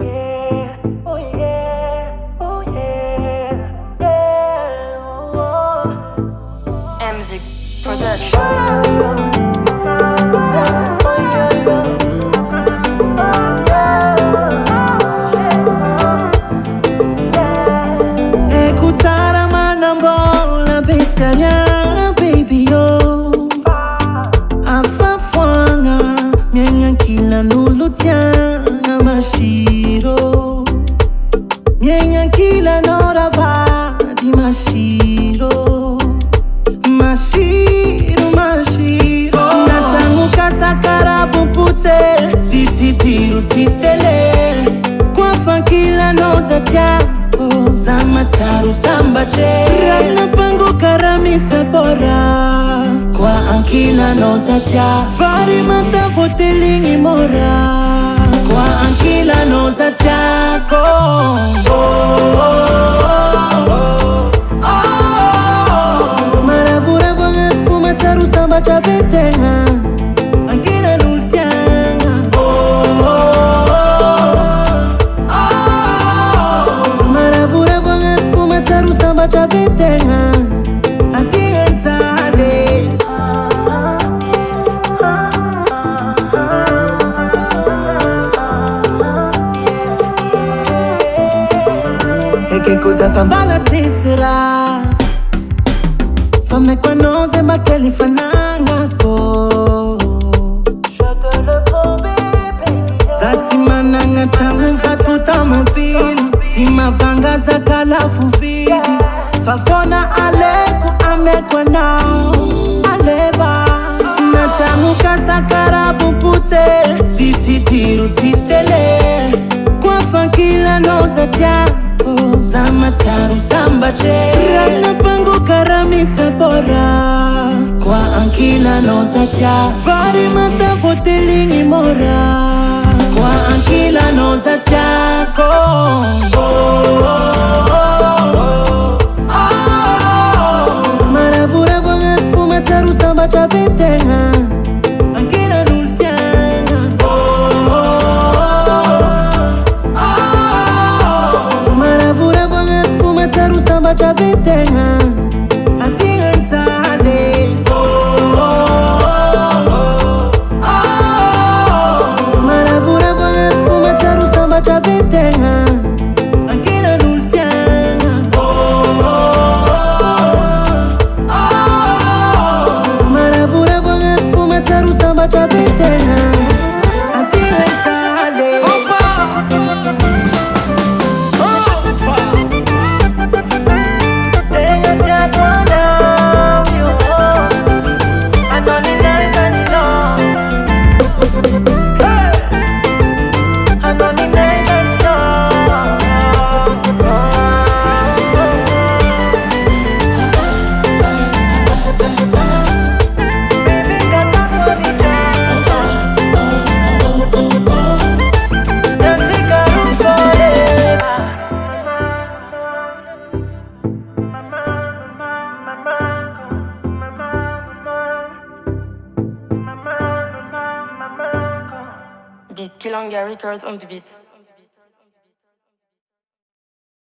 yeah, oh yeah, oh yeah, yeah, oh. M-Zik production. Écoutara manambola besaria baby yo afafwanga Ankilan'olo Tiagna mashiro Ankilan'olo ravadi mashiro Mashiro mashiro Zanak'Antesaka ravumputse Zisitiru zistele Kwa Ankilan'olo Tiagna Zamatsaru sambache Rana pango karamisa bora Kwa Ankilan'olo Tiagna Fari mata fotelingi mora Kwa Ankilan'olo Tiagna Maravura vangat fumatsaru sambacha betenga Ankilan'olo Tiagna Maravura vangat fumatsaru sambacha betenga Ankilan'olo che cosa fa balla sera fammi quando ma che li fananga po shaka le baby satsi mananga changu fatuta mobile sima vanga zakala fufidi fafona aleku amekwa now aleva na changu kasakara vumputse zisitiru zistele kwa Ankilan'olo Tiagna Zamatsaru sambache Rana pango karamisa bora Kwa Ankilan'olo Tiagna Fari mata fotelingi mora Kwa Ankilan'olo Tiagna Maravura vangat fumatsaru sambacha betenga Ankilan'olo Tiagna Maravura vangat fumatsaru sambacha betenga Ankilan'olo Maravura vangat fumatsaru sambacha betenga Ankilan'olo Tiagna Maravura vangat fumatsaru sambacha betenga Gaetan records on the beats.